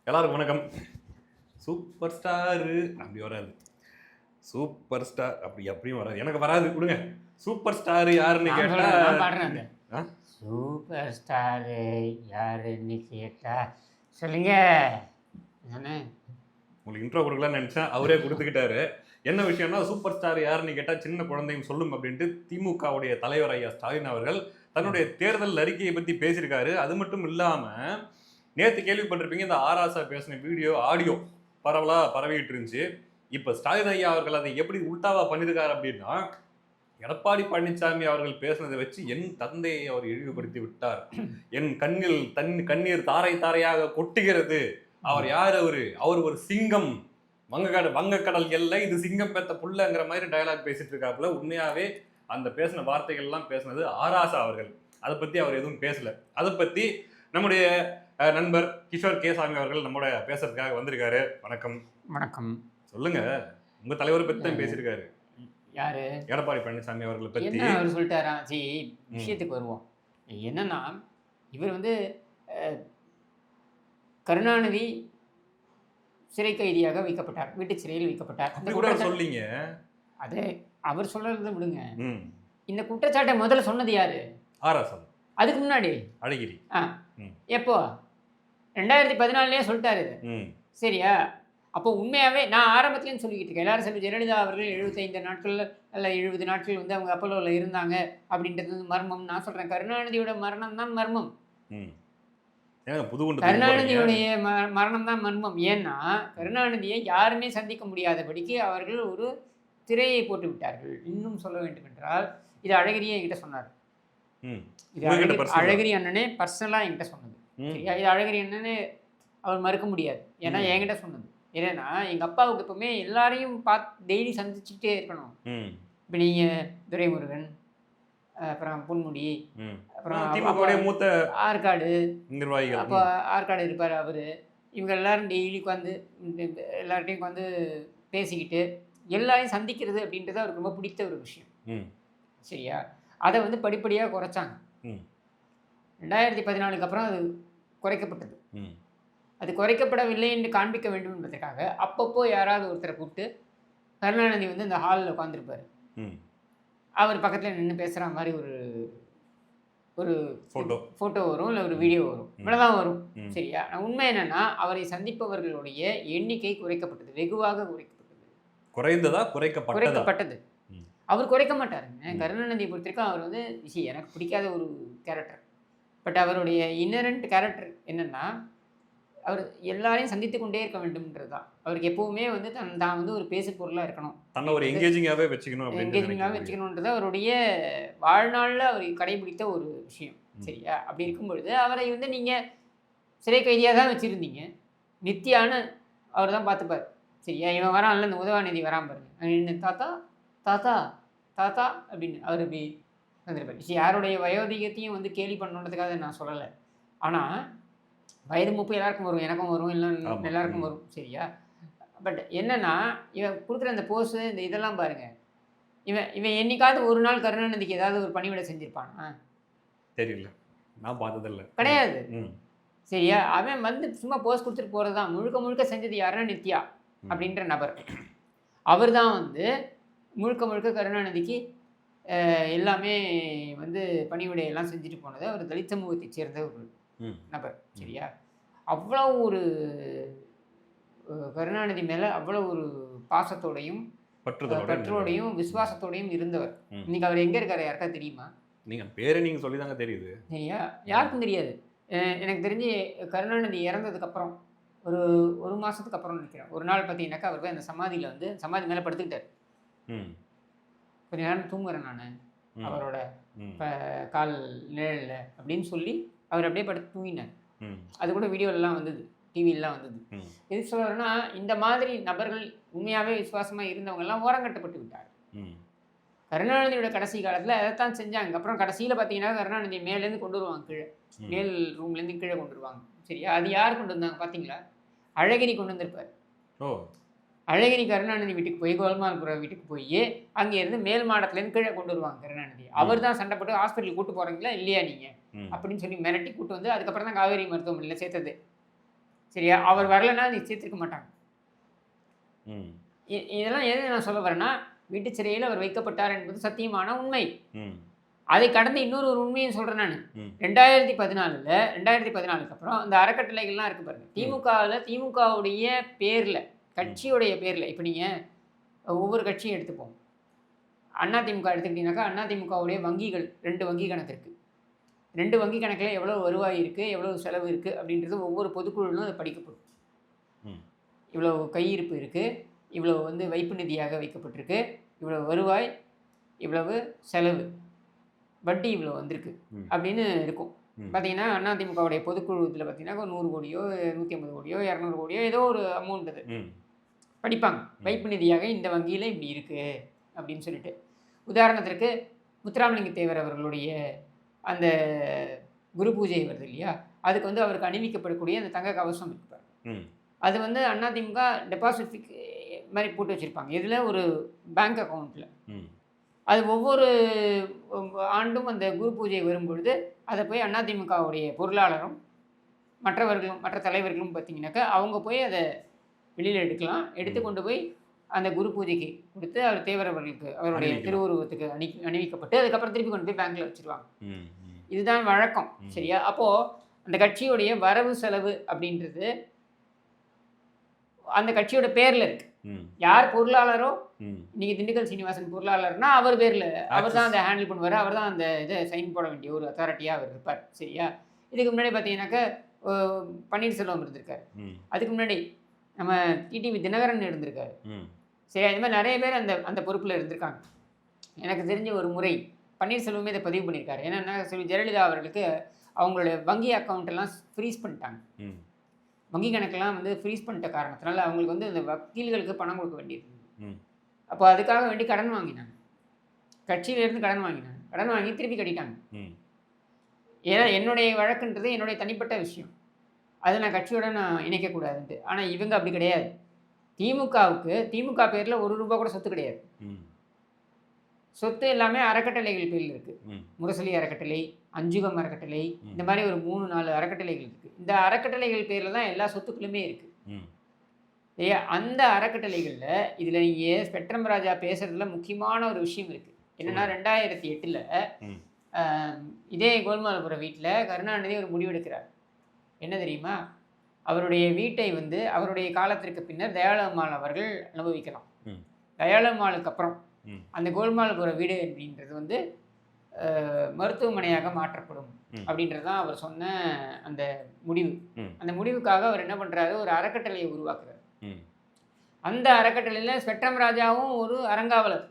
எல்லாருக்கும் வணக்கம். Super star அப்படி வராது. சூப்பர் ஸ்டார் அப்படி அப்படியும் வராது. எனக்கு வராது விடுங்க. சூப்பர் ஸ்டார் யாருன்னு நான் கேட்டா சொல்றேன், நான் பாடுறேன் அது. ஆ? சூப்பர் ஸ்டாரு யாருன்னு கேட்டா சொல்லுங்க. நானு உங்களுக்கு இன்ட்ரோ கொடுக்கலாம்னு நினைச்சேன். அவரே கொடுத்துக்கிட்டாரு. என்ன விஷயம்னா சூப்பர் ஸ்டார் யாருன்னு கேட்டா சின்ன குழந்தையும் சொல்லும் அப்படின்ட்டு திமுகவுடைய தலைவர் ஐயா ஸ்டாலின் அவர்கள் தன்னுடைய தேர்தல் அறிக்கையை பத்தி பேசியிருக்காரு. அது மட்டும் இல்லாம நேத்து கேள்விப்பட்டிருப்பீங்க இந்த ஆராசா பேசின வீடியோ ஆடியோ பரவலா பரவிட்டு இருந்துச்சு. இப்ப ஸ்டாலின் ஐயா அவர்கள் அதை எப்படி உல்டாவா பண்ணியிருக்காரு அப்படின்னா எடப்பாடி பழனிசாமி அவர்கள் பேசினதை வச்சு என் தந்தையை அவர் இழிவுபடுத்தி விட்டார், என் கண்ணில் கண்ணீர் தாரை தாரையாக கொட்டுகிறது, அவர் யார் அவர் ஒரு சிங்கம், வங்கக்கடல் எல்லை, இது சிங்கம் பெத்த புள்ளங்கிற மாதிரி டயலாக் பேசிட்டு இருக்காப்புல. உண்மையாவே அந்த பேசின வார்த்தைகள் எல்லாம் பேசினது ஆராசா அவர்கள். அதை பத்தி அவர் எதுவும் பேசல. அதை பத்தி நம்முடைய நண்பர் கிஷோர் கேசாமி அவர்கள் நம்மோட பேசுறதுக்காக வந்திருக்காரு. வணக்கம். வணக்கம். சொல்லுங்க, உங்க தலைவரை பத்தி தான் பேசியிருக்காரு. யாரு? எடப்பாடி பழனிசாமி அவர்களை பத்தி. என்ன அவர் சொல்லிட்டாரா? சரி, விஷயத்துக்கு வருவோம். என்னன்னா, இவர் வந்து கருணாநிதி சிறை கைதியாக வைக்கப்பட்டார், வீட்டு சிறையில் வைக்கப்பட்டார். அப்படி கூட சொல்லிங்க. அது அவர் சொல்றதை விடுங்க. ம். இந்த குற்றச்சாட்டை முதல்ல சொன்னது யாரு? ஆராசம். அதுக்கு முன்னாடி அழகிரி. எப்போ? 2014 சொல்லிட்டாரு இது. சரியா? அப்போ உண்மையாகவே நான் ஆரம்பத்துலேயும் சொல்லிக்கிட்டு இருக்கேன். எல்லாரும் சொல்லி ஜெயலலிதா அவர்கள் 75 நாட்கள் அல்ல 70 நாட்கள் வந்து அவங்க அப்போலோவில் இருந்தாங்க அப்படின்றது வந்து மர்மம். நான் சொல்கிறேன், கருணாநிதியோட மரணம் தான் மர்மம். கருணாநிதியுடைய மரணம் தான் மர்மம். ஏன்னா கருணாநிதியை யாருமே சந்திக்க முடியாதபடிக்கு அவர்கள் ஒரு திரையை போட்டு விட்டார்கள். இன்னும் சொல்ல வேண்டும் என்றால் இது அழகிரியே என்கிட்ட சொன்னார். இது அழகிரி அண்ணனே பர்சனலாக என்கிட்ட சொன்னது. சரியா? இது அழகிரி அண்ணனே அவர் மறுக்க முடியாது. ஏன்னா என்கிட்ட சொன்னது. ஏன்னா எங்கள் அப்பாவுக்கு எப்பவுமே எல்லாரையும் பார்த்து டெய்லி சந்திச்சுக்கிட்டே இருக்கணும். இப்போ நீங்கள் துரைமுருகன், அப்புறம் பொன்முடி, அப்புறம் மூத்த ஆற்காடு நிர்வாகிகள், அப்போ ஆற்காடு இருப்பார் அவர். இவங்க எல்லாரும் டெய்லிக்கு வந்து எல்லார்ட்டையும் வந்து பேசிக்கிட்டு எல்லாரையும் சந்திக்கிறது அப்படின்றது அவருக்கு ரொம்ப பிடித்த ஒரு விஷயம். சரியா? அதை வந்து படிப்படியாக குறைச்சாங்க. 2014 அப்புறம் அது குறைக்கப்பட்டது. அது குறைக்கப்படவில்லை என்று காண்பிக்க வேண்டும் என்பதற்காக அப்பப்போ யாராவது ஒருத்தரை கூப்பிட்டு கருணாநிதி வந்து இந்த ஹாலில் உட்காந்துருப்பார். அவர் பக்கத்தில் நின்று பேசுகிற மாதிரி ஒரு ஃபோட்டோ வரும், இல்லை ஒரு வீடியோ வரும், இவ்வளோதான் வரும். சரியா? உண்மை என்னன்னா அவரை சந்திப்பவர்களுடைய எண்ணிக்கை குறைக்கப்பட்டது, வெகுவாக குறைக்கப்பட்டது. குறைந்ததா குறைக்கப்பட்டது. அவர் குறைக்க மாட்டாருங்க. கருணாநிதியை பொறுத்திருக்கும் அவர் வந்து எனக்கு பிடிக்காத ஒரு கேரக்டர். பட் அவருடைய இன்னரண்ட் கேரக்டர் என்னென்னா அவர் எல்லாரையும் சந்தித்து கொண்டே இருக்க வேண்டும்ன்றது தான். அவருக்கு எப்பவுமே வந்து தான் வந்து ஒரு பேசு பொருளாக இருக்கணும், தன்னை ஒரு எங்கேஜிங்காகவே வச்சுக்கணுன்றது அவருடைய வாழ்நாளில் அவர் கடைபிடித்த ஒரு விஷயம். சரியா? அப்படி இருக்கும் பொழுது அவரை வந்து நீங்கள் சிறை கைதியாக தான் வச்சுருந்தீங்க. நித்யான்னு அவர் தான் பார்த்துப்பார். சரியா? இவன் வரான்ல, இந்த உதவாநிதி வரான் பாருங்க, தாத்தா தாத்தா தாத்தா அப்படின்னு அவர் இப்படி வந்துருப்பார். யாருடைய வயோதிகத்தையும் வந்து கேலி பண்ணணுன்றதுக்காக நான் சொல்லலை. ஆனால் வயது மூப்பு எல்லாருக்கும் வரும், எனக்கும் வரும், இல்லை எல்லாருக்கும் வரும். சரியா? பட் என்னன்னா இவன் கொடுக்குற அந்த போஸு, இந்த இதெல்லாம் பாருங்க, இவன் என்னைக்காவது ஒரு நாள் கருணாநிதிக்கு ஏதாவது ஒரு பணிவிடை செஞ்சிருப்பானா? தெரியல, நான் பார்த்ததில்லை, கிடையாது. சரியா? அவன் வந்து சும்மா போஸ் கொடுத்துட்டு போகிறது தான். முழுக்க செஞ்சது யாருன்னா நித்யா அப்படின்ற நபர். அவர் தான் வந்து முழுக்க கருணாநிதிக்கு எல்லாமே வந்து பணிவிடையெல்லாம் செஞ்சுட்டு போனது. அவர் தலித் சமூகத்தை சேர்ந்த ஒரு நபர். சரியா? அவ்வளோ ஒரு கருணாநிதி மேலே அவ்வளோ ஒரு பாசத்தோடையும் பற்றோடையும் விசுவாசத்தோடையும் இருந்தவர். இன்னைக்கு அவர் எங்கே இருக்காரு யாருக்கா தெரியுமா? நீங்கள் பேரை நீங்கள் சொல்லி தாங்க தெரியுது. சரியா? யாருக்கும் தெரியாது. எனக்கு தெரிஞ்சு கருணாநிதி இறந்ததுக்கப்புறம் ஒரு மாதத்துக்கு அப்புறம் நினைக்கிறேன், ஒரு நாள் பார்த்தீங்கன்னாக்கா அவர் போய் அந்த சமாதியில் வந்து சமாதி மேலே படுத்துக்கிட்டார். கொஞ்ச நேரம் தூங்குறேன் நான் அவரோட கால் நிழலில் அப்படின்னு சொல்லி அவர் அப்படியே படுத்து தூங்கினார். அது கூட வீடியோலாம் வந்தது, டிவிலாம் வந்தது. எது சொல்கிறேன்னா, இந்த மாதிரி நபர்கள் உண்மையாகவே விசுவாசமாக இருந்தவங்கெல்லாம் ஓரங்கட்டப்பட்டு விட்டார். கருணாநிதியோட கடைசி காலத்தில் அதைத்தான் செஞ்சாங்க. அப்புறம் கடைசியில் பார்த்தீங்கன்னா கருணாநிதியை மேலேருந்து கொண்டு வருவாங்க, கீழே மேல் ரூம்லேருந்து கீழே கொண்டு வருவாங்க. சரியா? அது யார் கொண்டு வந்தாங்க பார்த்தீங்களா? அழகிரி கொண்டு வந்திருப்பார். அழகிரி கருணாநிதி வீட்டுக்கு போய், கோல்மால்புரம் வீட்டுக்கு போய் அங்கேருந்து மேல் மாடத்துலேருந்து கீழே கொண்டு வருவாங்க கருணாநிதி. அவர் தான் சண்டை போட்டு ஹாஸ்பிட்டலுக்கு கூட்டு போகிறீங்களா இல்லையா நீங்கள் அப்படின்னு சொல்லி மிரட்டி கூட்டு வந்து அதுக்கப்புறம் தான் காவேரி மருத்துவமனையில் சேர்த்தது. சரியா? அவர் வரலைன்னா நீ சேர்த்திருக்க மாட்டாங்க. ம். இதெல்லாம் எது நான் சொல்ல வரேன்னா, வீட்டு சிறையில் அவர் வைக்கப்பட்டார் என்பது சத்தியமான உண்மை. ம். அதை கடந்து இன்னொரு ஒரு உண்மையும் சொல்கிறேன் நான். ம். 2014க்கு அப்புறம் அந்த அறக்கட்டளைகள்லாம் இருக்குது பாருங்க. திமுகவுடைய பேரில், கட்சியுடைய பேரில், இப்போ நீங்கள் ஒவ்வொரு கட்சியும் எடுத்துப்போம். அதிமுக எடுத்துக்கிட்டீங்கன்னாக்கா அதிமுகவுடைய வங்கிகள் 2 வங்கி கணக்கு இருக்குது. 2 வங்கி கணக்கில் எவ்வளோ வருவாய் இருக்குது, எவ்வளோ செலவு இருக்குது அப்படின்றது ஒவ்வொரு பொதுக்குழுலும் அது படிக்கப்படும். இவ்வளோ கையிருப்பு இருக்குது, இவ்வளோ வந்து வைப்பு நிதியாக வைக்கப்பட்டிருக்கு, இவ்வளோ வருவாய், இவ்வளவு செலவு, வட்டி இவ்வளோ வந்திருக்கு அப்படின்னு இருக்கும். பார்த்தீங்கன்னா அதிமுகவுடைய பொதுக்குழு இதில் பார்த்தீங்கன்னா 100 கோடியோ 150 கோடியோ 200 கோடியோ ஏதோ ஒரு அமௌண்ட் அது படிப்பாங்க. வைப்பு நிதியாக இந்த வங்கியில் இப்படி இருக்குது அப்படின்னு சொல்லிட்டு. உதாரணத்திற்கு முத்துராமலிங்க தேவர் அவர்களுடைய அந்த குரு பூஜை வருது இல்லையா, அதுக்கு வந்து அவருக்கு அணிவிக்கப்படக்கூடிய அந்த தங்க கவசம் இருப்பார். அது வந்து அதிமுக டெபாசிட் மாதிரி போட்டு வச்சுருப்பாங்க. இதில் ஒரு பேங்க் அக்கௌண்ட்டில். அது ஒவ்வொரு ஆண்டும் அந்த குரு பூஜை வரும்பொழுது அதை போய் அதிமுகவுடைய பொருளாளரும் மற்ற தலைவர்களும் பார்த்தீங்கன்னாக்கா அவங்க போய் அதை வெளியில் எடுக்கலாம். எடுத்து கொண்டு போய் அந்த குரு பூஜைக்கு கொடுத்து அவர் தேவர் அவர்களுக்கு அவருடைய திருவுருவத்துக்கு அணிவிக்கப்பட்டு அதுக்கப்புறம் திருப்பி கொண்டு போய் பேங்க்கில் வச்சுருவாங்க. இதுதான் வழக்கம். சரியா? அப்போது அந்த கட்சியுடைய வரவு செலவு அப்படின்றது அந்த கட்சியோட பேரில் இருக்குது. யார் பொருளாளரோ, இன்னைக்கு திண்டுக்கல் சீனிவாசன் பொருளாளர்னா அவர் பேரில் அவர் தான் அதை ஹேண்டில் பண்ணுவார். அவர் தான் அந்த இதை சைன் போட வேண்டிய ஒரு அத்தாரிட்டியாக அவர் இருப்பார். சரியா? இதுக்கு முன்னாடி பார்த்தீங்கன்னாக்கா பன்னீர்செல்வம் இருந்திருக்காரு. அதுக்கு முன்னாடி நம்ம டிடிவி தினகரன் இருந்திருக்காரு. சரி, அது மாதிரி நிறைய பேர் அந்த அந்த பொறுப்பில் இருந்திருக்காங்க. எனக்கு தெரிஞ்ச ஒரு முறை பன்னீர்செல்வமே இதை பதிவு பண்ணியிருக்காரு. என்னென்னா ஜெயலலிதா அவர்களுக்கு அவங்களுடைய வங்கி அக்கௌண்ட்டெல்லாம் ஃப்ரீஸ் பண்ணிட்டாங்க. வங்கி கணக்கெல்லாம் வந்து ஃப்ரீஸ் பண்ணிட்ட காரணத்தினால அவங்களுக்கு வந்து இந்த வக்கீல்களுக்கு பணம் கொடுக்க வேண்டியது. அப்போ அதுக்காக வேண்டி கடன் வாங்கினாங்க. கட்சியிலேருந்து கடன் வாங்கினாங்க. கடன் வாங்கி திருப்பி கட்டிட்டாங்க. ஏன்னா என்னுடைய வழக்குன்றது என்னுடைய தனிப்பட்ட விஷயம். அதை நான் கட்சியோட நான் இணைக்கக்கூடாதுன்ட்டு. ஆனால் இவங்க அப்படி கிடையாது. திமுக பேரில் ₹1 கூட சொத்து கிடையாது. சொத்து எல்லாமே அறக்கட்டளைகள் பேரில் இருக்குது. முரசொலி அறக்கட்டளை, அஞ்சுகம் அறக்கட்டளை, இந்த மாதிரி ஒரு 3-4 அறக்கட்டளைகள் இருக்குது. இந்த அறக்கட்டளைகள் பேரில் தான் எல்லா சொத்துக்களுமே இருக்குது. அந்த அறக்கட்டளைகளில் இதில் நீங்கள் ஸ்பெக்ட்ரம் ராஜா பேசுகிறதுல முக்கியமான ஒரு விஷயம் இருக்குது. என்னென்னா 2008 இதே கோல்மாலபுரம் வீட்டில் கருணாநிதி ஒரு முடிவெடுக்கிறார். என்ன தெரியுமா? அவருடைய வீட்டை வந்து அவருடைய காலத்திற்கு பின்னர் தயாளம்மாள் அவர்கள் அனுபவிக்கலாம். தயாளம்மாளுக்கு அப்புறம் அந்த கோல்மாலபுரம் வீடு அப்படின்றது வந்து மருத்துவமனையாக மாற்றப்படும் அப்படின்றது தான் அவர் சொன்ன அந்த முடிவு. அந்த முடிவுக்காக அவர் என்ன பண்ணுறாரு, ஒரு அறக்கட்டளையை உருவாக்குறாரு. அந்த அறக்கட்டளையில் ஸ்பெக்ட்ரம் ராஜாவும் ஒரு அறங்காவலர்.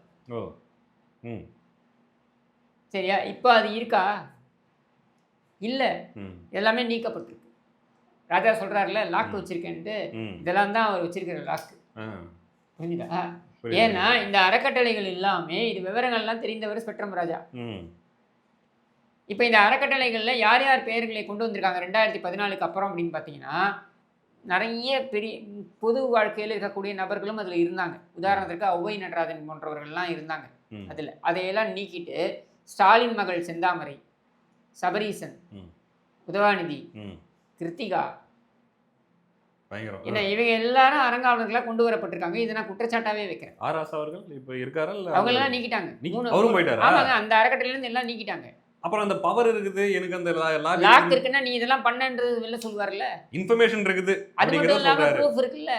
சரியா? இப்போ அது இருக்கா? இல்லை, எல்லாமே நீக்கப்பட்டிருக்கு. ராஜா சொல்கிறாருல லாக் வச்சுருக்கேன்ட்டு, இதெல்லாம் தான் அவர் வச்சிருக்கிற லாக்கு. புரிஞ்சுதா? ஏன்னா இந்த அறக்கட்டளைகள் எல்லாமே இது விவரங்கள்லாம் தெரிந்தவர் ஸ்பெக்ட்ரம் ராஜா. இப்போ இந்த அறக்கட்டளைகளில் யார் யார் பெயர்களை கொண்டு வந்திருக்காங்க 2014க்கு அப்புறம் அப்படின்னு பார்த்தீங்கன்னா, நிறைய பெரிய பொது வாழ்க்கையில் இருக்கக்கூடிய நபர்களும் அதில் இருந்தாங்க. உதாரணத்திற்கு ஔவை நடராஜன் போன்றவர்கள்லாம் இருந்தாங்க அதில். அதையெல்லாம் நீக்கிட்டு ஸ்டாலின் மகள் செந்தாமரை, சபரீசன், உதவாநிதி, கிருத்திகா, என்ன இவங்க எல்லாரும் அறங்காவலர்களாக கொண்டு வரப்பட்டிருக்காங்க. இதை நான் குற்றச்சாட்டாவே வைக்கிறேன். ஆராசா அவர்கள் இப்போ இருக்காரா? அவங்க எல்லாம் நீக்கிட்டாங்க. அவரும் போயிட்டாரா? ஆமாங்க, அந்த அறக்கட்டளையிலேருந்து எல்லாம் நீக்கிட்டாங்க. அப்புறம் அந்த பவர் இருக்குது, எனக்கு அந்த லாக் இருக்குன்னா நீ இதெல்லாம் பண்ணன்றது வெளில சொல்லுவார்ல, இன்ஃபர்மேஷன் இருக்குது, அது மட்டும் இல்லாமல் ப்ரூஃப் இருக்குல்ல.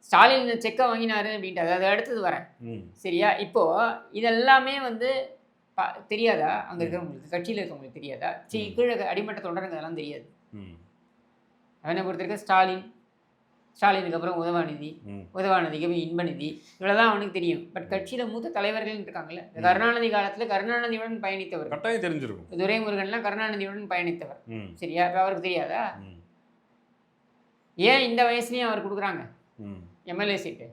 ஸ்டாலின் செக்கை வாங்கினாரு அப்படின்ட்டு அது அடுத்தது வரேன். சரியா? இப்போ இதெல்லாமே வந்து தெரியாதா? அங்கே இருக்கிறவங்களுக்கு, கட்சியில் இருக்கிறவங்களுக்கு தெரியாதா? கீழே அடிமட்ட தொண்டருங்க அதெல்லாம் தெரியாது. அவனை பொறுத்திருக்க ஸ்டாலினுக்கு அப்புறம் உதவாநிதிக்கு இன்பநிதி, இவ்வளோதான் அவனுக்கு தெரியும். பட் கட்சியில் மூத்த தலைவர்கள் இருக்காங்கல்ல. கருணாநிதி காலத்தில் கருணாநிதியுடன் பயணித்தவர், கட்டாயம் தெரிஞ்சிருக்கும். துரைமுருகன்லாம் கருணாநிதியுடன் பயணித்தவர். சரியா? இப்போ அவருக்கு தெரியாதா? ஏன் இந்த வயசுலையும் அவர் கொடுக்குறாங்க எம்எல்ஏ சீட்டு?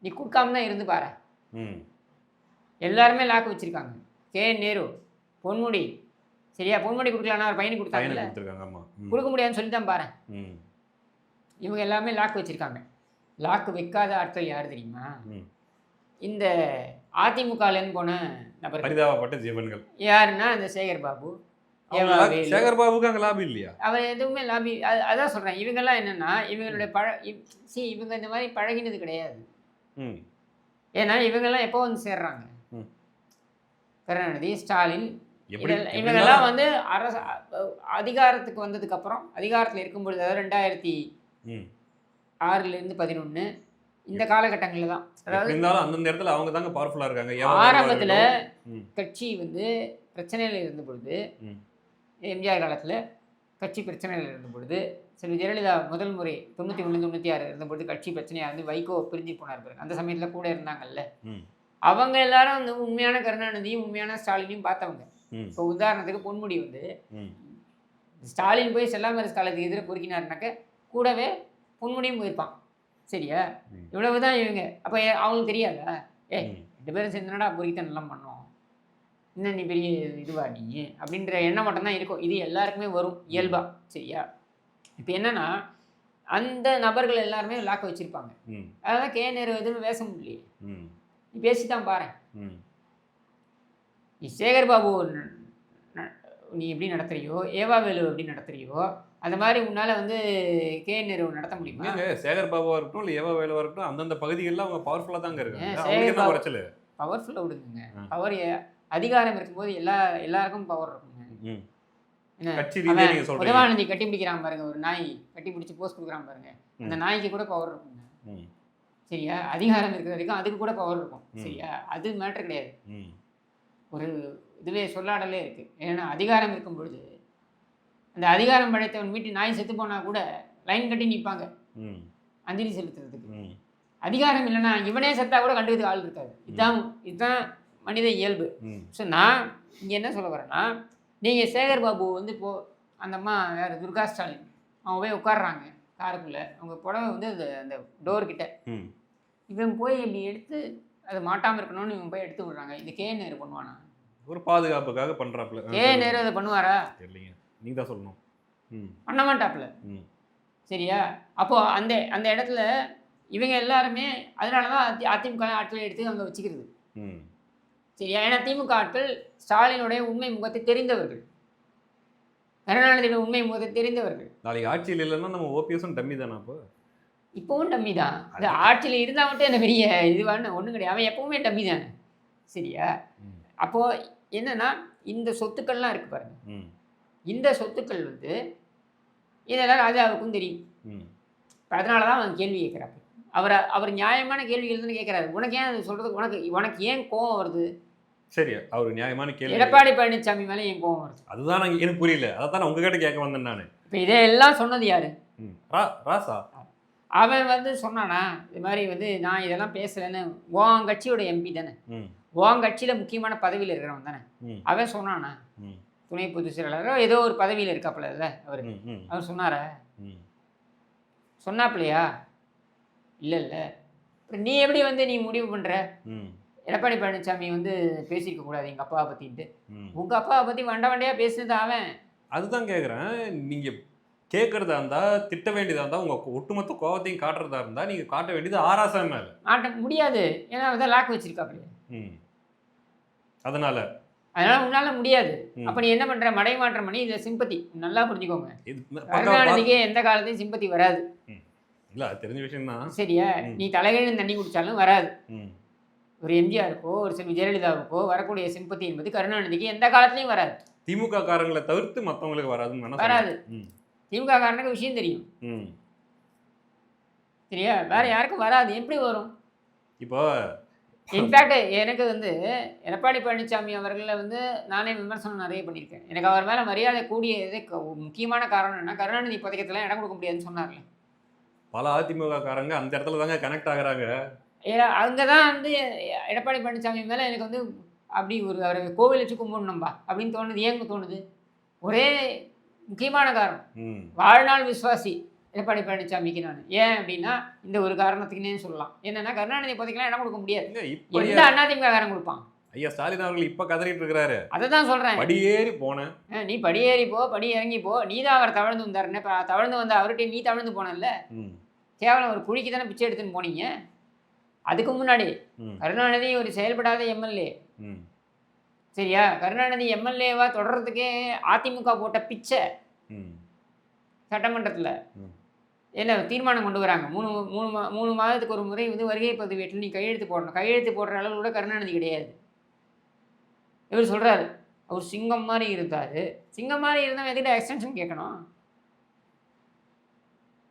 நீ கொடுக்காம தான் இருந்து பாரு. எல்லாருமே லாக்கு வச்சுருக்காங்க. KN நேரு, பொன்முடி. சரியா? பொன்முடி கொடுக்கலன்னா அவர் பையனுக்கு கொடுத்தாங்கல்ல, கொடுக்க முடியாதுன்னு சொல்லி தான் பாரு. இவங்க எல்லாமே லாக் வச்சுருக்காங்க. லாக்கு வைக்காத ஆட்கள் யார் தெரியுமா? இந்த அதிமுகலேருந்து போன நபர், பரிதாபப்பட்ட ஜீவன்கள். யாருன்னா இந்த சேகர் பாபு, சேகர் பாபுக்கு அங்க லாபி இல்லையா? அவர் எதுவுமே லாபி அதான் சொல்றேன். இவங்கெல்லாம் என்னன்னா இவங்களுடைய இவங்க இந்த மாதிரி பழகினது கிடையாது. ஏன்னா இவங்கெல்லாம் எப்போ வந்து சேர்றாங்க? கருணாநிதி, ஸ்டாலின் இவங்கெல்லாம் வந்து அதிகாரத்துக்கு வந்ததுக்கு அப்புறம் அதிகாரத்தில் இருக்கும்பொழுது, அதாவது 2006லேருந்து 11 இந்த காலகட்டங்களில் தான். அதாவது அந்த இடத்துல அவங்க தாங்க பவர்ஃபுல்லா இருக்காங்க. ஆரம்பத்தில் கட்சி வந்து பிரச்சனையில் இருந்த பொழுது, எம்ஜிஆர் காலத்தில் கட்சி பிரச்சனையில் இருந்த பொழுது, செல்வி ஜெயலலிதா முதல் முறை 91 96 இருந்தபொழுது கட்சி பிரச்சனையாக இருந்து வைகோ பிரிஞ்சு போனார் பாருங்க. அந்த சமயத்தில் கூட இருந்தாங்கல்ல, அவங்க எல்லாரும் வந்து உண்மையான கருணாநிதியும் உண்மையான ஸ்டாலினையும் பார்த்தவங்க. இப்போ உதாரணத்துக்கு பொன்முடி வந்து ஸ்டாலின் போய் செல்லாமரசு காலத்துக்கு எதிராக பொறுக்கினாருனாக்க கூடவே பொன்முடியும் போயிருப்பான். சரியா? இவ்வளவுதான் இவங்க. அப்போ அவங்களுக்கு தெரியாதா? 2 பேரும் சேர்ந்துனடா பொறுக்கித்தான் நல்லா பண்ணோம், இன்னும் நீ பெரிய இதுவா நீ அப்படின்ற எண்ணம் மட்டும்தான் இருக்கும். இது எல்லாருக்குமே வரும் இயல்பா. சரியா? இப்போ என்னன்னா அந்த நபர்கள் எல்லாருமே லாக்க வச்சிருப்பாங்க. அதான் கே நேரு எதுவும் பேச முடியலையே. நீ பேசித்தான் பாரு. நீ சேகர் பாபு நீ எப்படி நடத்துறியோ, ஏவாவேலு எப்படி நடத்துறியோ, அந்த மாதிரி உன்னால வந்து கே நேரு நடத்த முடியுமா? சேகர் பாபுவா இருக்கட்டும் இல்லை ஏவாவேலுவா இருக்கட்டும், அந்தந்த பகுதிகளில் அவங்க பவர்ஃபுல்லாக தாங்க இருக்காங்க. பவர்ஃபுல்லாக விடுங்க. பவர் அதிகாரம் இருக்கும்போது எல்லாருக்கும் பவர் இருக்குங்க. உதவானந்தி கட்டி பிடிக்கிறான் பாருங்க, ஒரு நாய் கட்டி பிடிச்சி போஸ்ட் கொடுக்குறான் பாருங்க, அந்த நாய்க்கு கூட பவர் இருக்குங்க. சரியா? அதிகாரம் இருக்கிற வரைக்கும் அதுக்கு கூட பவர் இருக்கும். சரியா? அது மேட்ரு கிடையாது. ஒரு இதுவே சொல்லாடலே இருக்கு. ஏன்னா அதிகாரம் இருக்கும் பொழுது அந்த அதிகாரம் படைத்தவன் வீட்டு நாய் செத்து போனா கூட லைன் கட்டி நிற்பாங்க அஞ்சலி செலுத்துறதுக்கு. அதிகாரம் இல்லைன்னா இவனே செத்தா கூட கண்டுக்கிறதுக்கு ஆள் இருக்காது. இதுதான் மனித இயல்பு. ஸோ நான் இங்கே என்ன சொல்ல வரேன்னா, நீங்கள் சேகர் பாபு வந்து இப்போது அந்த அம்மா யார் துர்கா ஸ்டாலின் அவங்க போய் உட்காடுறாங்க காருக்குள்ளே, அவங்க புடவை வந்து அந்த டோர்கிட்ட இவன் போய் இப்படி எடுத்து அது மாட்டாமல் இருக்கணும்னு இவன் போய் எடுத்து விடுறாங்க. இது கே நேரு பண்ணுவானா? ஒரு பாதுகாப்புக்காக பண்ணுறாப்புல. கே நேரு அதை பண்ணுவாரா? இல்லைங்க, நீங்கள் தான் சொல்லணும். பண்ண மாட்டாப்புல. சரியா? அப்போது அந்த இடத்துல இவங்க எல்லாருமே அதனால தான் அதிமுக ஆட்களை எடுத்து அங்கே வச்சுக்கிறது. சரியா? ஏன்னா திமுக ஆட்கள் ஸ்டாலினுடைய உண்மை முகத்தை தெரிந்தவர்கள், கருணாநிதியோட உண்மை முகத்தை தெரிந்தவர்கள். நாளைக்கு ஆட்சியில் இல்லைன்னா நம்ம ஓபிஎஸும் டம்மி தானே? அப்போ இப்போவும் டம்மி தான். அது ஆட்சியில் இருந்தால் மட்டும் என்ன பெரிய இதுவான ஒன்றும் கிடையாது. அவன் எப்பவுமே டம்மி தானே. சரியா? அப்போது என்னன்னா இந்த சொத்துக்கள்லாம் இருக்குது பாருங்க, இந்த சொத்துக்கள் வந்து இதெல்லாம் ராஜாவுக்கும் தெரியும். அதனால தான் அவன் கேள்வி கேட்குறாரு. அவர் நியாயமான கேள்விகள் தானே கேட்குறாரு. உனக்கு ஏன் அது சொல்கிறதுக்கு உனக்கு ஏன் கோவம் வருது? சரி, அவர் நியாயமான கேள்வி. எடப்பாடி பழனிசாமி மேலே ஏன் கோவம் வருது? அதுதான் எனக்கு புரியல. அதை தான் உங்ககிட்ட கேட்க வந்தேன் நான். இப்போ இதையெல்லாம் சொன்னது யாரு? ராசா. அவன் வந்து சொன்னானா இது மாதிரி வந்து நான் இதெல்லாம் பேசலைன்னு? உன் கட்சியோட எம்பி தானே, உன் கட்சியில் முக்கியமான பதவியில் இருக்கிறவன் தானே. அவன் சொன்னானா? துணை பொதுச் செயலாளரோ ஏதோ ஒரு பதவியில் இருக்காப்புல அவர் சொன்னாரா? சொன்னாப்பிலையா? இல்லை. அப்புறம் நீ எப்படி வந்து நீ முடிவு பண்ணுற எடப்பாடி பழனிசாமி வந்து பேசியிருக்க கூடாது எங்கள் அப்பாவை பற்றின்ட்டு? உங்கள் அப்பாவை பற்றி வண்டையாக பேசுனது அவன். அதுதான் கேட்குறேன். நீங்கள் கேட்குறதா இருந்தால், திட்ட வேண்டியதாக இருந்தால், உங்கள் ஒட்டுமொத்த கோபத்தையும் காட்டுறதா இருந்தால் நீங்கள் காட்ட வேண்டியது ஆராசா மேலே. காட்ட முடியாது. ஏன்னா அதான் லாக் வச்சிருக்காப்புலையே. அதனால உன்னால முடியாது. அப்ப நீ என்ன பண்ற? மடைமாற்றம் பண்ணி இதை சிம்பத்தி நல்லா புரிஞ்சுக்கோங்க. கருணாநிதிக்கு எந்த காலத்தையும் சிம்பத்தி வராது. இல்ல, தெரிஞ்ச விஷயம் தான். சரியா? நீ தலைகீழ் தண்ணி குடிச்சாலும் வராது. ஒரு எம்ஜிஆருக்கோ ஒரு செல்வி ஜெயலலிதாவுக்கோ வரக்கூடிய சிம்பத்தி என்பது கருணாநிதிக்கு எந்த காலத்திலையும் வராது. திமுக காரங்களை தவிர்த்து மற்றவங்களுக்கு வராது. திமுக காரனுக்கு விஷயம் தெரியும். சரியா? வேற யாருக்கும் வராது. எப்படி வரும்? இப்போ இன்ஃபேக்ட் எனக்கு வந்து எடப்பாடி பழனிசாமி அவர்களை வந்து நானே விமர்சனம் நிறைய பண்ணியிருக்கேன். எனக்கு அவர் மேலே மரியாதை கூடியதே முக்கியமான காரணம் என்ன, கருணாநிதி பதக்கத்தில் இடம் கொடுக்க முடியாதுன்னு சொன்னார்ல. பல அதிமுக காரங்க அந்த இடத்துல தாங்க கனெக்ட் ஆகுறாங்க. அங்கே தான் வந்து எடப்பாடி பழனிசாமி மேலே எனக்கு வந்து அப்படி ஒரு அவரை கோவில் வச்சு கும்பிடணும்பா அப்படின்னு தோணுது. ஏங்க தோணுது? ஒரே முக்கியமான காரணம், வாழ்நாள் விசுவாசி எடப்பாடி பழனிசாமிக்கு நான். ஏன் அப்படின்னா இந்த ஒரு காரணத்துக்குன்னே சொல்லலாம். என்னன்னா கருணாநிதி பதவிக்கெல்லாம் இடம் கொடுக்க முடியாது. எந்த அதிமுக காரன் கொடுப்பான்? ஐயா ஸ்டாலின் அவர்கள் இப்ப கதறிட்டு இருக்கிறாரு. அதை தான் சொல்றேன். படியேறி போனேன். நீ படியேறி போ, படி இறங்கி போ. நீ தான் அவர் தவழ்ந்து வந்தாருன்னு. தவழ்ந்து வந்த அவர்கிட்ட நீ தவழ்ந்து போனல. கேவலம் ஒரு குழிக்கு தானே பிச்சை எடுத்துன்னு போனீங்க. அதுக்கு முன்னாடி கருணாநிதி ஒரு செயல்படாத எம்எல்ஏ. சரியா? கருணாநிதி எம்எல்ஏவா தொடர்றதுக்கே அதிமுக போட்ட பிச்சை ம். சட்டமன்றத்தில் ம். என்ன தீர்மானம் கொண்டு வராங்க. 3 மாதத்துக்கு ஒரு முறை வந்து வருகை பதிவேட்டில் நீ கையெழுத்து போடணும். கையெழுத்து போடுற அளவு கூட கருணாநிதி கிடையாது. இவர் சொல்றாரு, அவர் சிங்கம் மாரி இருந்தாரு. சிங்கம் மாரி இருந்தா எதுக்குடா எக்ஸ்டென்ஷன் கேட்கணும்?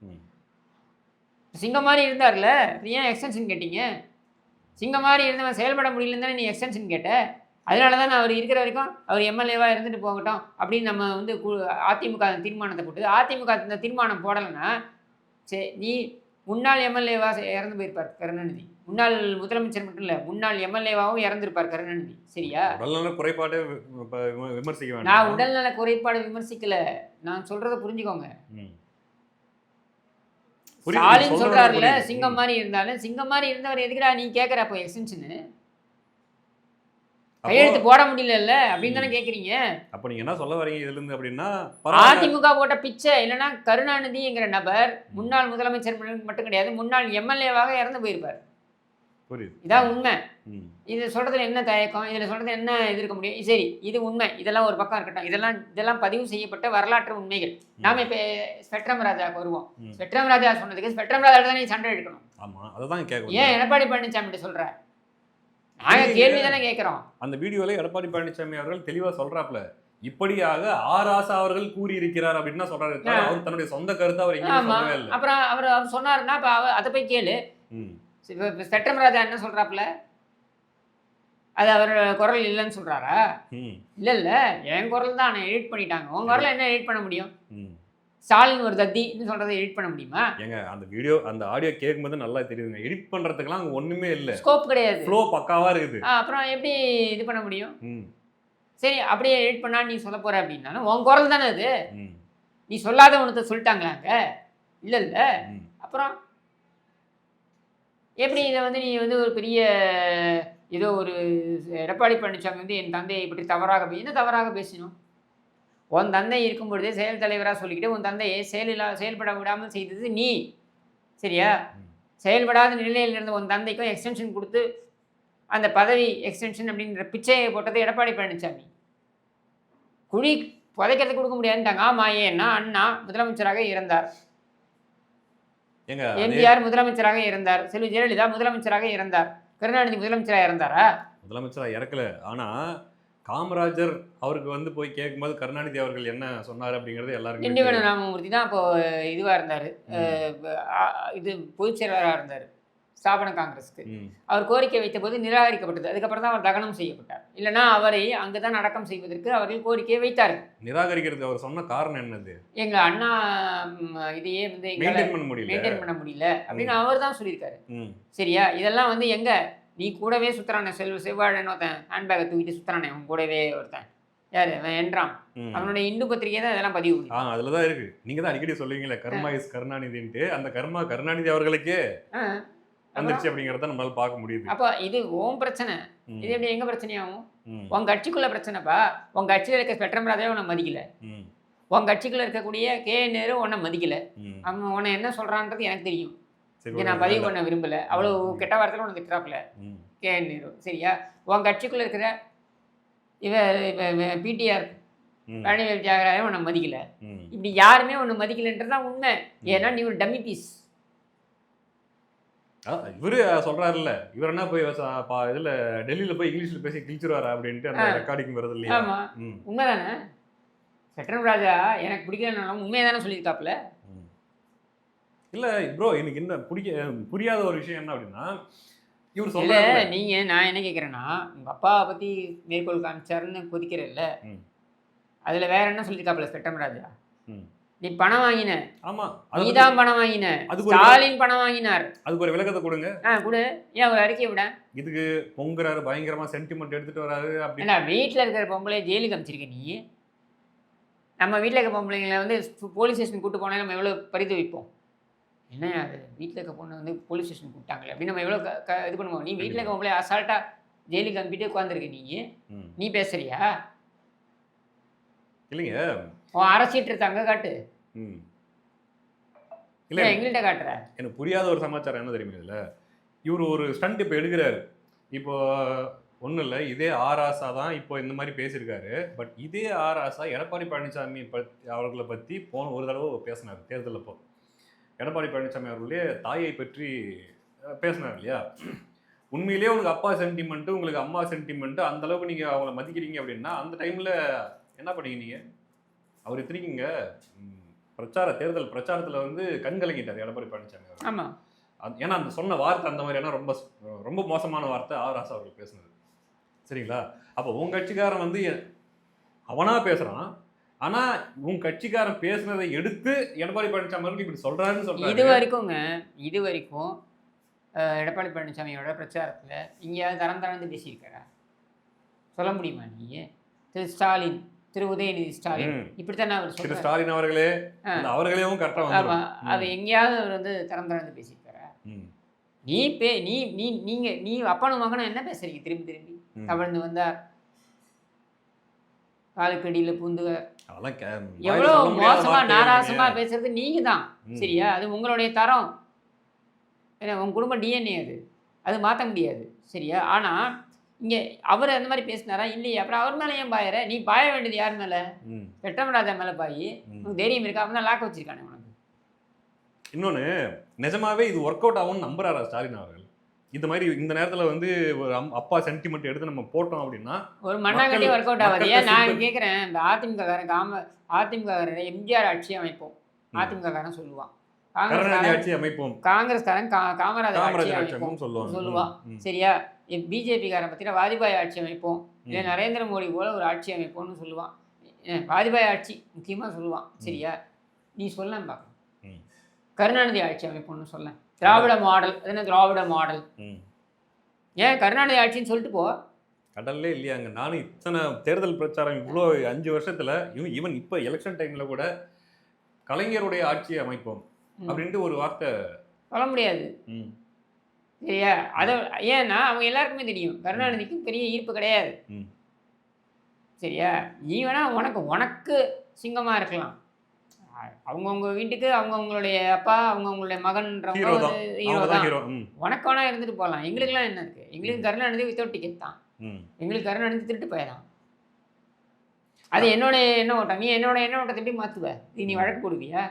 ம். சிங்கம் மாரி இருந்தார்ல, ஏன் எக்ஸ்டென்ஷன் கேட்டீங்க? சிங்கம் மாரி இருந்தவன் செயல்பட முடியலன்னு தானே நீ எக்ஸ்டென்ஷன் கேட்ட. அதனால தானே அவர் இருக்கிற வரைக்கும் அவர் எம்எல்ஏவா இருந்துட்டு போகட்டும் அப்படின்னு நம்ம வந்து அதிமுக தீர்மானத்தை போட்டு அதிமுக இந்த தீர்மானம் போடலைன்னா சரி நீ முன்னாள் எம்எல்ஏவா இறந்து போயிருப்பார் கருணாநிதி. முன்னாள் முதலமைச்சர் மட்டும் இல்லை, முன்னாள் எம்எல்ஏவாகவும் இறந்திருப்பார் கருணாநிதி. சரியா? உடல்நல குறைபாடு விமர்சிக்க வேண்டாம். நான் உடல்நல குறைபாடு விமர்சிக்கல, நான் சொல்றதை புரிஞ்சுக்கோங்க. ஸ்டாலின் சொல்றாருல சிங்கம் மாதிரி இருந்தாலும் சிங்கம் மாதிரி இருந்தவர் எதுக்குடா நீ கேட்குற அப்போ எக்ஸ்டென்ஷனு கையெழுத்து போட முடியல அப்படின்னு தானே கேட்குறீங்க. அப்போ நீங்கள் என்ன சொல்ல வரீங்க இதுல இருந்து அப்படின்னா அதிமுக போட்ட பிச்சை இல்லைன்னா கருணாநிதிங்கிற நபர் முன்னாள் முதலமைச்சர் மட்டும் கிடையாது, முன்னாள் எம்எல்ஏவாக இறந்து போயிருப்பார். புரியுது. இதான் உண்மை. இது சொல்றதுல என்ன தயக்கம், இதுல சொல்றது என்ன எதிர்க்க முடியும்? சரி, இது உண்மை, இதெல்லாம் ஒரு பக்கம் இருக்கட்டும். இதெல்லாம் பதிவு செய்யப்பட்ட வரலாற்று உண்மைகள். நாம இப்ப ஸ்பெக்ட்ரம் ராஜாவுக்கு வருவோம். ஸ்பெக்ட்ரம் ராஜா சொன்னதுக்கு ஸ்பெக்ட்ரம் ராஜா தான் நீ சண்டை எடுக்கணும். ஆமா, அதுதான் கேட்கணும். ஏன் எடப்பாடி பழனிசாமி சொல்ற? நாங்க கேள்வி தானே கேட்கிறோம். அந்த வீடியோல எடப்பாடி பழனிசாமி அவர்கள் தெளிவா சொல்றாப்ல, இப்படியாக ஆர் ஆசா அவர்கள் கூறியிருக்கிறார் அப்படின்னு சொல்றாரு. அவர் தன்னுடைய சொந்த கருத்தை அவர் எங்கேயும் சொல்லவே இல்லை. அப்புறம் அவர் சொன்னாருன்னா அதை போய் கேளு. ஸ்பெக்ட்ரம் ராஜா என்ன சொல்றாப்புல? அது அவர் குரல் இல்லைன்னு சொல்றாரா? இல்ல இல்ல, என் குரல் தான் எடிட் பண்ணிட்டாங்க. உன் குரல் என்ன எடிட் பண்ண முடியும்? ஸ்டாலின் ஒரு தத்தின்னு சொல்றதை எடிட் பண்ண முடியுமா? ஏங்க அந்த வீடியோ அந்த ஆடியோ கேட்கும்போது நல்லா தெரியுதுங்க. எடிட் பண்றதுக்குலாம் அங்க ஒண்ணுமே இல்ல, ஸ்கோப் கிடையாது, ஃப்ளோ பக்காவா இருக்குது. அப்புறம் எப்படி இது பண்ண முடியும்? சரி, அப்படியே எடிட் பண்ணா நீ சொல்ல போற அப்படின்னாலும் உன் குரல் தானே அது. நீ சொல்லாத ஒன்றத்தை சொல்லிட்டாங்களாங்க. இல்ல இல்ல, அப்புறம் எப்படி இதை வந்து நீ வந்து ஒரு பெரிய ஏதோ ஒரு எடப்பாடி பழனிசாமி வந்து என் தந்தையை இப்படி தவறாக என்ன தவறாக பேசணும்? உன் தந்தை இருக்கும் பொழுதே செயல் தலைவராக சொல்லிக்கிட்டு உன் தந்தையை செயல்பட விடாமல் செய்தது நீ. சரியா? செயல்படாத நிலையில் இருந்த உன் தந்தைக்கும் எக்ஸ்டென்ஷன் கொடுத்து அந்த பதவி எக்ஸ்டென்ஷன் அப்படின்ற பிச்சையை போட்டது எடப்பாடி பழனிசாமி. குழி புதைக்கிறதுக்கு கொடுக்க முடியாதுன்ட்டாங்க. ஆமா, ஏன்னா அண்ணா முதலமைச்சராக இருந்தார், எம்ஜிஆர் முதலமைச்சராக இருந்தார், செல்வி ஜெயலலிதா முதலமைச்சராக இருந்தார், கருணாநிதி முதலமைச்சராக இருந்தாரா? முதலமைச்சராக இறக்கல. ஆனா காமராஜர் அவருக்கு வந்து போய் கேட்கும்போது கருணாநிதி அவர்கள் என்ன சொன்னார் அப்படிங்கிறது எல்லாருக்கும் திண்டிவன ராமமூர்த்தி தான் அப்போ இதுவாக இருந்தார், இது பொதுச் செயலாளராக இருந்தார் ஸ்தாபன காங்கிரஸுக்கு. அவர் கோரிக்கை வைத்த போது நிராகரிக்கப்பட்டது. அதுக்கப்புறம் தான் அவர் தகனம் செய்யப்பட்டார். இல்லைன்னா அவரை அங்குதான் அடக்கம் செய்வதற்கு அவர்கள் கோரிக்கையை வைத்தார்கள். நிராகரிக்கிறதுக்கு அவர் சொன்ன காரணம் என்னது? எங்க அண்ணா இதையே வந்து மெயின்டைன் பண்ண முடியல அப்படின்னு அவர் தான் சொல்லியிருக்காரு. சரியா? இதெல்லாம் வந்து எங்க நீ கூடவே சுத்துறானே செவ்வாழன் ஒருத்தன் ஹேண்ட்பேக்கை தூக்கிட்டு சுத்துறானே அவன் கூடவே ஒருத்தன் யாரு என்றான், அவனுடைய இந்து பத்திரிகை தான் இதெல்லாம் பதிவு பண்ணி அதுலதான் இருக்கு. நீங்க தான் அடிக்கடி சொல்லுவீங்களே கர்மா இஸ் கருணாநிதின்ட்டு, அந்த கர்மா கருணாநிதி அவர்களுக்கே வந்துருச்சு அப்படிங்கறத நம்மளால பார்க்க முடியுது. அப்போ இது ஓம் பிரச்சனை, இது எப்படி எங்க பிரச்சனையாகும்? உன் கட்சிக்குள்ள பிரச்சனைப்பா. உன் கட்சியில இருக்க ஸ்பெக்ட்ரம் ராஜாவே உன்னை மதிக்கல, உன் கட்சிக்குள்ள இருக்கக்கூடிய கே நேரு உன்னை மதிக்கல. அவன் உன்னை என்ன சொல்றான்றது எனக்கு தெரியும், நான் பதிவு பண்ண விரும்பல. அவ்வளவு கெட்ட வார்த்தையில உனக்கு திட்டாப்புல கே நேரு. சரியா? உன் கட்சிக்குள்ள இருக்கிற பிடிஆர் பழனிவேல் தியாகராஜன் உன்னை மதிக்கல. இப்படி யாருமே உன்னை மதிக்கலன்றதுதான் உண்மை. ஏன்னா நீ ஒரு டம்மி பீஸ். இவரு சொல்றாருல்ல, இவர் என்ன போய் இதுல டெல்லியில போய் இங்கிலீஷ்ல பேசி கிழிச்சிருவாரா அப்படின்ட்டு அந்த ரெக்கார்டிங் வருது இல்லையா? ஆமா, உண்மைதானே. ஸ்பெக்ட்ரம் ராஜா எனக்கு பிடிக்கலனாலும் உண்மையை தானே சொல்லியிருக்காப்புல. இல்ல ப்ரோ, எனக்கு என்ன புரியாத ஒரு விஷயம் என்ன அப்படின்னா, இவர் சொல்ல நீங்க நான் என்ன கேட்குறேன்னா, உங்க அப்பாவை பத்தி மேற்கோள் காமிச்சாருன்னு கொதிக்கிறல்ல, அதுல வேற என்ன சொல்லியிருக்காப்புல ஸ்பெக்ட்ரம் ராஜா? நீ பணம் வாங்கின, ஆமா நீதான் பணம் வாங்கின, ஸ்டாலின் பணம் வாங்கினார், அதுக்கு ஒரு விளக்கத்தை கொடுங்க. கொடு, ஏன் ஒரு அறிக்கை விட இதுக்கு பொங்குறாரு, பயங்கரமா சென்டிமெண்ட் எடுத்துட்டு வராரு. அப்படின்னா வீட்டில் இருக்கிற பொம்பளை ஜெயிலுக்கு அமைச்சிருக்க நீ. நம்ம வீட்டில் இருக்க பொம்பளைங்களை வந்து போலீஸ் ஸ்டேஷன் கூப்பிட்டு போனால் நம்ம எவ்வளோ பரிந்து வைப்போம். என்ன அது வீட்டில் இருக்க பொண்ணை வந்து போலீஸ் ஸ்டேஷன் கூப்பிட்டாங்களே அப்படின்னு நம்ம எவ்வளோ இது பண்ணுவோம். நீ வீட்டில் இருக்க பொம்பளை அசால்ட்டா ஜெயிலுக்கு அனுப்பிட்டு உட்காந்துருக்க நீ பேசுறியா? இல்லைங்க, உன் அரசியல் அங்கே காட்டு, இல்லை எங்கள்கிட்ட காட்டுற. எனக்கு புரியாத ஒரு சமாச்சாரம் என்ன தெரியுமா? இதில் இவர் ஒரு ஸ்டண்ட் இப்போ எடுக்கிறாரு. இப்போ ஒன்றும் இல்லை, இதே ஆராசா தான் இப்போ இந்த மாதிரி பேசியிருக்காரு. பட் இதே ஆராசா எடப்பாடி பழனிசாமி அவர்களை பற்றி போன ஒரு தடவை பேசினார் தேர்தல் அப்போ. எடப்பாடி பழனிசாமி அவர்களுடைய தாயை பற்றி பேசினார் இல்லையா? உண்மையிலேயே உங்களுக்கு அப்பா சென்டிமெண்ட், உங்களுக்கு அம்மா சென்டிமெண்ட், அந்த அளவுக்கு நீங்கள் அவங்கள மதிக்கிறீங்க அப்படின்னா அந்த டைமில் என்ன பண்ணீங்க? அவர் இத்தனைக்குங்க தேர்தல் பிரச்சாரத்தில் வந்து கண் கலங்கிட்டார் எடப்பாடி பழனிசாமி அவர். ஆமாம். ஏன்னா அந்த சொன்ன வார்த்தை அந்த மாதிரியான ரொம்ப ரொம்ப மோசமான வார்த்தை ஆராசா அவர்கள் பேசுனது. சரிங்களா? அப்போ உன் கட்சிக்காரன் வந்து அவனா பேசுறான். ஆனா உன் கட்சிக்காரன் பேசுனதை எடுத்து எடப்பாடி பழனிசாமி அவர்கள் இப்படி சொல்றாருன்னு சொல்றாரு. இது வரைக்கும் எடப்பாடி பழனிசாமியோட பிரச்சாரத்தில் எங்கேயாவது தரம் பேசியிருக்காரா? சொல்ல முடியுமா நீ? திரு ஸ்டாலின், திரு உதயநிதி ஸ்டாலின் இப்படித்தானே அவர் சொல்றாரு. திரு ஸ்டாலின் அவர்களே அவர்களேவும் கரெக்டாக ஆமாம், அது எங்கேயாவது அவர் வந்து தரம் பேசியிருக்காரா? நீ அப்பனும் மகனும் என்ன பேசுறீங்க? திரும்பி தவழ்ந்து வந்தார், காலுக்கடியில் பூந்துவர், எவ்வளோ மோசமா நாராசமா பேசுறது நீங்க தான். சரியா? அது உங்களுடைய தரம், ஏன்னா உங்க குடும்ப டிஎன்ஏ அது மாற்ற முடியாது. சரியா? ஆனால் இங்கே அவர் அந்த மாதிரி பேசினாரா? இல்லையா? அப்புறம் அவர் மேலே ஏன் பாயற? நீ பாய வேண்டியது யார் மேலே? வெட்டமராஜா மேலே பாயி. உனக்கு தைரியம் இருக்கா? அப்படின்னா லாக்க வச்சிருக்கானே உனக்கு. இன்னொன்று, நிஜமாவே இது ஒர்க் அவுட் ஆகும்னு நம்புறாரா ஸ்டாலின் அவர்கள்? இந்த மாதிரி இந்த நேரத்தில் வந்து ஒரு அப்பா சென்டிமெண்ட் எடுத்து நம்ம போட்டோம் அப்படின்னா ஒரு மண்ணாங்கட்டி ஒர்க் அவுட் ஆகாது. ஏன் நான் கேட்குறேன், இந்த அதிமுக எம்ஜிஆர் ஆட்சி அமைப்போம் அதிமுககாரன் சொல்லுவான், ஆட்சி அமைப்போம் காங்கிரஸ்காரன் காமராஜர் ஆட்சி அமைப்போம் சொல்லுவான். சரியா? பிஜேபிக்காரன் பார்த்தீங்கன்னா வாஜ்பாய் ஆட்சி அமைப்போம், இல்லை நரேந்திர மோடி போல ஒரு ஆட்சி அமைப்போம்னு சொல்லுவான். வாஜ்பாய் ஆட்சி முக்கியமாக சொல்லுவான். சரியா? நீ சொல்ல பார்க்கணும், கருணாநிதி ஆட்சி அமைப்போம்னு சொல்ல, திராவிட மாடல். அது என்ன திராவிட மாடல்? ஏன் கருணாநிதி ஆட்சின்னு சொல்லிட்டு போ. கடல்லே இல்லையாங்க. நானும் இத்தனை தேர்தல் பிரச்சாரம் இவ்வளோ 5 வருஷத்துல ஈவன் இப்போ எலெக்ஷன் டைம்ல கூட கலைஞருடைய ஆட்சியை அமைப்போம் அப்படின்ட்டு ஒரு வார்த்தை சொல்ல முடியாது. சரியா? அதை ஏன்னா அவங்க எல்லாருக்குமே தெரியும் கருணாநிதிக்கு பெரிய ஈர்ப்பு கிடையாது. சரியா? நீ வேணா உனக்கு சிங்கமாக இருக்கலாம், அவங்கவுங்க வீட்டுக்கு அவங்கவுங்களுடைய அப்பா அவங்கவுங்களுடைய மகன்றவங்க ஹீரோ தான், உனக்கு வேணா இருந்துட்டு போகலாம். எங்களுக்குலாம் என்ன இருக்குது? எங்களுக்கு கருணாநிதி வித்தவுட் டிக்கெட் தான், எங்களுக்கு கருணாநிதி திருட்டு போயதான். அது என்னோட எண்ண ஓட்டம். நீ என்னோட எண்ண ஓட்டத்தை எப்படி மாற்றுவ? நீ வழக்கு போடுவியா?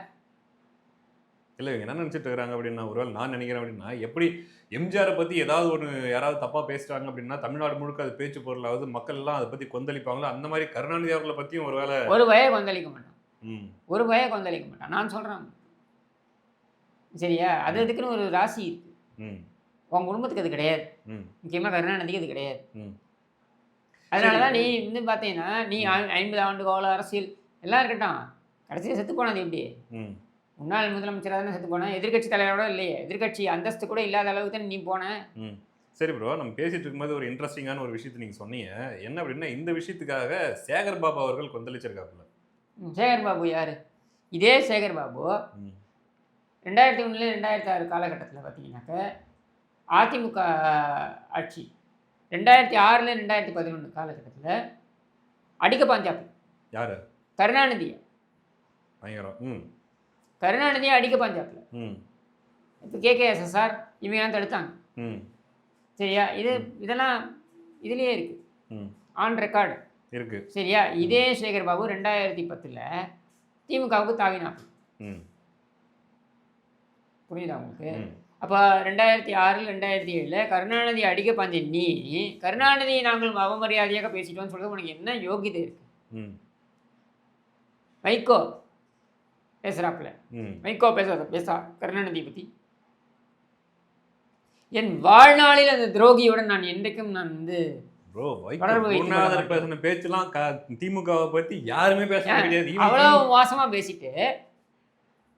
இல்லை, இவங்க என்ன நினச்சிட்டு இருக்கிறாங்க அப்படின்னா, ஒருவேளை நான் நினைக்கிறேன் அப்படின்னா, எப்படி எம்ஜிஆரை பற்றி ஏதாவது ஒன்று யாராவது தப்பாக பேசுகிறாங்க அப்படின்னா தமிழ்நாடு முழுக்க அது பேச்சு பொருளாவது, மக்கள் எல்லாம் அதை பற்றி கொந்தளிப்பாங்களோ, அந்த மாதிரி கருணாநிதி அவர்களை பற்றியும் ஒரு வய கொந்தளிக்க மாட்டான். ஒரு வய கொந்தளிக்க மாட்டான். நான் சொல்கிறேன். சரியா? அது அதுக்குன்னு ஒரு ராசி இருக்கு. உன் குடும்பத்துக்கு அது கிடையாது, முக்கியமாக கருணாநிதிக்கு அது கிடையாது. அதனால தான் நீ வந்து பார்த்தீங்கன்னா, நீ 50 ஆண்டு கால அரசியல் எல்லாம் இருக்கட்டும், கடைசியில் செத்து போனது எப்படி? முன்னாள் முதலமைச்சராக தானே செத்து போனேன், எதிர்கட்சி தலைவரோட இல்லையே, எதிர்கட்சி அந்தஸ்து கூட இல்லாத அளவுக்கு தான் நீ போன. சரி ப்ரோ, நம்ம பேசிட்டு இருக்கும்போது ஒரு இன்ட்ரெஸ்டிங்கான ஒரு விஷயத்தை நீங்கள் சொன்னீங்க. என்ன அப்படின்னா, இந்த விஷயத்துக்காக சேகர் பாபு அவர்கள் கொந்தளிச்சிருக்காப்புல. சேகர் பாபு யார்? இதே சேகர் பாபு 2001 2006 காலகட்டத்தில் பார்த்தீங்கன்னாக்க அதிமுக ஆட்சி 2006 2011 காலகட்டத்தில் அடிக்க பாஞ்சாப்பு. யார்? கருணாநிதி. பயங்கரம். கருணாநிதியை அடிக்க பாஞ்சாப்புல. இப்போ KKSSR இவங்கெல்லாம் தடுத்தாங்க. சரியா? இதெல்லாம் இதுலேயே இருக்கு, ஆன் ரெக்கார்டு இருக்கு. சரியா? இதே சேகர் பாபு 2010 திமுகவுக்கு தாவினாப்பு. புரியுதா உங்களுக்கு? அப்போ 2006 2007 கருணாநிதி அடிக்க பாஞ்ச நீ கருணாநிதியை நாங்கள் அவமரியாதையாக பேசிட்டோம்னு சொல்றது உனக்கு என்ன யோகிதை இருக்கு? வைகோ பேசுறாப்புல, வைகோ பேசா கருணாநிதியை பற்றி. என் வாழ்நாளில் அந்த துரோகியுடன் நான் என்றைக்கும் நான் வந்து பேச்செல்லாம் திமுகவை பற்றி யாருமே பேச முடியாது. அவ்வளோ மோசமாக பேசிட்டு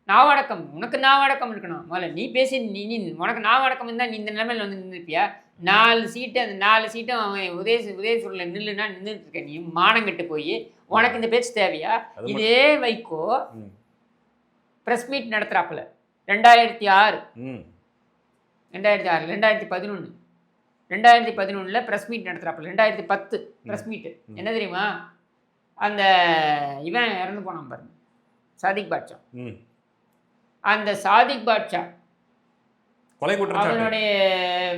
நாவடக்கம், உனக்கு நாவடக்கம் இருக்கணும். முதல்ல நீ பேசி நீ உனக்கு நாவடக்கம் இருந்தால் நீ இந்த நிலைமையில் வந்து நின்றுப்பியா? 4 சீட்டு, அந்த 4 சீட்டும் அவன் உதயசூரில் நில்லுன்னா நின்றுட்டு இருக்க. நீ மானங்கட்டு போய் உனக்கு இந்த பேச்சு தேவையா? இதே வைகோ ப்ரெஸ் மீட் நடத்துகிறாப்புல 2006 2011 2011 ப்ரெஸ் மீட் நடத்துகிறாப்புல. 2010 ப்ரெஸ் மீட்டு என்ன தெரியுமா? அந்த இவன் இறந்து போனான் பாருங்க, சாதிக் பாட்ஷா. அந்த சாதிக் பாட்ஷா கொலை குற்றச்சாட்டு. அவனுடைய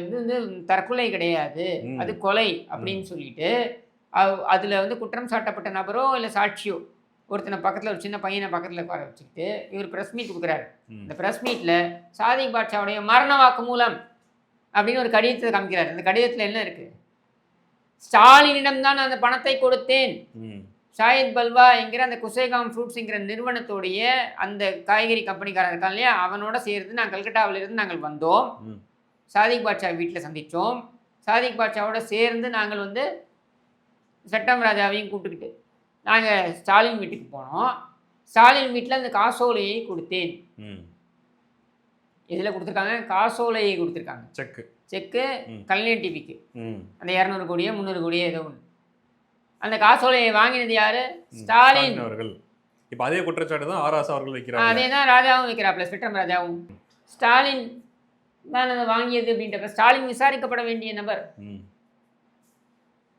இது வந்து தற்கொலை கிடையாது, ம். அது கொலை அப்படின்னு சொல்லிட்டு அதுல வந்து குற்றம் சாட்டப்பட்ட நபரோ இல்ல சாட்சியோ ஒருத்தனை பக்கத்துல ஒரு சின்ன பையனை பக்கத்துல உட்கார வச்சுக்கிட்டு இவர் பிரஸ் மீட் கொடுக்குறாரு. ம். இந்த பிரஸ் மீட்ல சாதிக் பாட்ஷாவுடைய மரண வாக்குமூலம் அப்படின்னு ஒரு கடிதத்தை காமிக்கிறார். அந்த கடிதத்துல என்ன இருக்கு? ஸ்டாலினிடம் தான் அந்த பணத்தை கொடுத்தேன். ம். ஷாயித் பல்வா என்கிற அந்த குசேகாம் ஃப்ரூட்ஸுங்கிற நிறுவனத்துடைய அந்த காய்கறி கம்பெனிக்காரன் இருக்கான் இல்லையா, அவனோட சேர்ந்து நான் கல்கட்டாவிலிருந்து நாங்கள் வந்தோம். ம். சாதிக் பாட்ஷா வீட்டில் சந்தித்தோம். சாதிக் பாட்ஷாவோட சேர்ந்து நாங்கள் வந்து சட்டம் ராஜாவையும் கூப்பிட்டுக்கிட்டு நாங்கள் ஸ்டாலின் வீட்டுக்கு போனோம். ஸ்டாலின் வீட்டில் அந்த காசோலையை கொடுத்தேன். ம். இதில் கொடுத்துருக்காங்க, காசோலையை கொடுத்துருக்காங்க. செக்கு ம். கலைஞர் டிவிக்கு ம். அந்த 200 கோடியோ 300 கோடியோ ஏதோ ஒன்று. அந்த காசோலையை வாங்கினது யாரு? ஸ்டாலின் அவர்கள். இப்போ அதே குற்றச்சாட்டு தான் ஆராசா அவர்கள் வைக்கிறாங்க. அதே தான் ராஜாவும் வைக்கிறாப்புல, ஸ்பெக்ட்ரம் ராஜாவும். ஸ்டாலின் தான் அதை வாங்கியது அப்படின்றப்ப ஸ்டாலின் விசாரிக்கப்பட வேண்டிய நபர். ம்.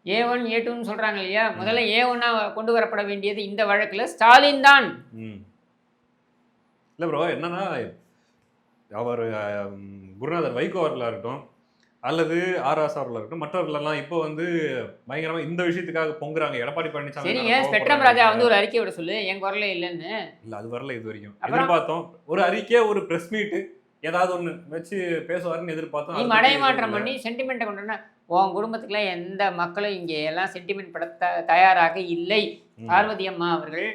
A1 A2ன்னு சொல்றாங்க இல்லையா, முதல்ல A1 கொண்டு வரப்பட வேண்டியது இந்த வழக்குல ஸ்டாலின் தான். இல்லை ப்ரோ, என்னன்னா அவர் குருநாதர் வைகோ அவர்களாக இருக்கட்டும் அல்லது ஆராசா அவர்களாக இருக்கட்டும், மற்றவர்களெல்லாம் இப்போ வந்து பயங்கரமாக இந்த விஷயத்துக்காக பொங்குறாங்க. எடப்பாடி பழனிசாமி சரிங்க, ஸ்பெக்ட்ரம் ராஜா வந்து ஒரு அறிக்கை விட சொல்லு, என் குரலே இல்லைன்னு. இல்லை, அது வரல இது வரைக்கும். அப்புறம்? எதிர்பார்த்தோம் ஒரு அறிக்கை, ஒரு ப்ரெஸ் மீட்டு ஏதாவது ஒன்று வச்சு பேசுவாருன்னு எதிர்பார்த்தோம். நீ அதை மடை பத்தி மாற்றம் பண்ணி சென்டிமெண்ட்டை கொண்டு உன் குடும்பத்துக்குலாம் எந்த மக்களும் இங்கே எல்லாம் சென்டிமெண்ட் பட தயாராக இல்லை. ம். பார்வதி அம்மா அவர்கள்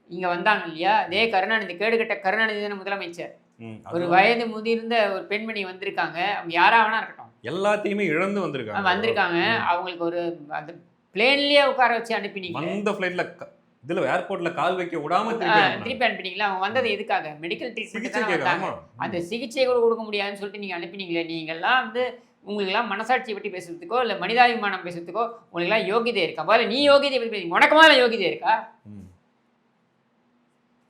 இங்கே வந்தாங்க இல்லையா, அதே கருணாநிதி, கேடுகட்ட கருணாநிதி தானே முதலமைச்சர். ம். ஒரு வயது முதிர்ந்த ஒரு பெண்மணி வந்திருக்காங்க, அவங்க யாரா வேணா இருக்கட்டும், எல்லாத்தையுமே இழந்து வந்திருக்காங்க. வந்திருக்காங்க. அவங்களுக்கு ஒரு அந்த பிளேன்லயே உட்கார வச்சு அனுப்பினீங்க, அந்த ஃப்ளைட்ல இதுல ஏர்போர்ட்ல கால் வைக்க விடாம திருப்பி அனுப்பினீங்களா? அவங்க வந்தது எதுக்காக? மெடிக்கல் ட்ரீட்மெண்ட் சிகிச்சை தான் கேட்கலாமா? வந்தாங்க. அந்த சிகிச்சை கூட கொடுக்க முடியாதுன்னு சொல்லிட்டு நீங்க அனுப்பினீங்களே. நீங்கள்லாம் வந்து உங்களுக்கெல்லாம் மனசாட்சியை பற்றி பேசுறதுக்கோ இல்லை மனிதாபிமானம் பேசுறதுக்கோ உங்களுக்கெல்லாம் யோகிதை இருக்கா? பாரு, நீ யோகிதை பற்றி பேசி உனக்கு மேலே யோகிதை இருக்கா?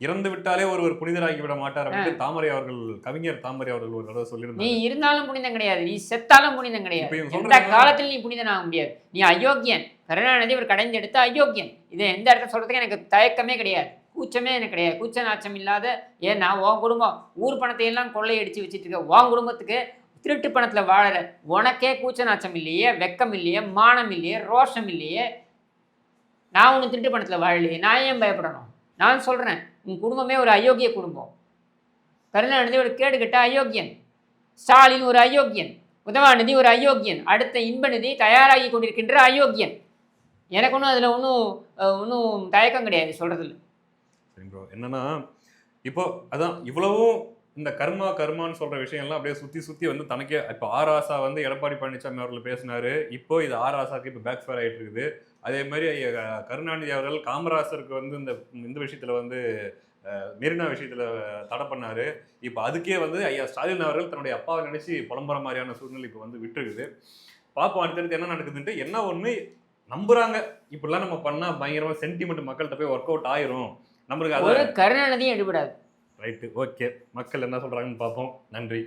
இறந்து விட்டாலே ஒருவர் புனிதராகி விட மாட்டார் அப்படின்னு தாமரை அவர்கள், கவிஞர் தாமரை அவர்கள் ஒரு தடவை நீ சொல்லியிருந்தாங்க. இருந்தாலும் புனிதம் கிடையாது, நீ செத்தாலும் புனிதம் கிடையாது. இப்ப இவங்க எந்த காலத்தில் நீ புனிதனாக முடியாது. நீ அயோக்கியன். கருணாநிதி ஒரு கடைந்து எடுத்த அயோக்கியன். இதை எந்த இடத்துல சொல்றதுக்கு எனக்கு தயக்கமே கிடையாது, கூச்சமே எனக்கு கிடையாது. கூச்ச நாச்சம் இல்லாத, ஏன்னா உன் குடும்பம் ஊர் பணத்தை எல்லாம் கொள்ளையடிச்சு வச்சுட்டு இருக்க, உன் குடும்பத்துக்கு திருட்டு பணத்தில் வாழற உனக்கே கூச்ச நாச்சம் இல்லையே, வெக்கம் இல்லையே, மானம் இல்லையே, ரோஷம் இல்லையே. நான் ஒன்று திருட்டு பணத்தில் வாழலையே, நான் ஏன் பயப்படணும்? நான் சொல்கிறேன், உன் குடும்பமே ஒரு அயோக்கிய குடும்பம். கருணாநிதி ஒரு கேடுகட்ட அயோக்கியன், ஸ்டாலின் ஒரு அயோக்கியன், உதவாநிதி ஒரு அயோக்கியன், அடுத்த இன்பநிதி தயாராகி கொண்டிருக்கின்ற அயோக்கியன். எனக்கு ஒன்றும் அதில் ஒன்றும் தயக்கம் கிடையாது சொல்கிறதுல. சரி ப்ரோ, என்னன்னா இப்போ அதான் இவ்வளவும் இந்த கர்மான்னு சொல்ற விஷயம்லாம் அப்படியே சுத்தி வந்து தனக்கே இப்போ ஆராசா வந்து எடப்பாடி பழனிசாமி அவர்கள் பேசினாரு. இப்போ இது ஆராசாக்கு இப்போ பேக் ஃபேர் ஆகிட்டு இருக்குது. அதே மாதிரி கருணாநிதி அவர்கள் காமராசருக்கு வந்து இந்த விஷயத்துல வந்து மெரினா விஷயத்துல தடை பண்ணாரு. இப்போ அதுக்கே வந்து ஐயா ஸ்டாலின் அவர்கள் தன்னுடைய அப்பாவை நினைச்சு புலம்புற மாதிரியான சூழ்நிலை இப்போ வந்து விட்டுருக்குது. பார்ப்போம் அடுத்தடுத்து என்ன நடக்குதுன்ட்டு. என்ன ஒன்று நம்புறாங்க, இப்படிலாம் நம்ம பண்ணா பயங்கரமா சென்டிமெண்ட் மக்கள்கிட்ட போய் ஒர்க் அவுட் ஆயிரும் நம்மளுக்கு. அது கருணாநிதியும் எடுபடாது. Right, okay. மக்கள் என்ன சொல்றாங்கன்னு பார்ப்போம். நன்றி.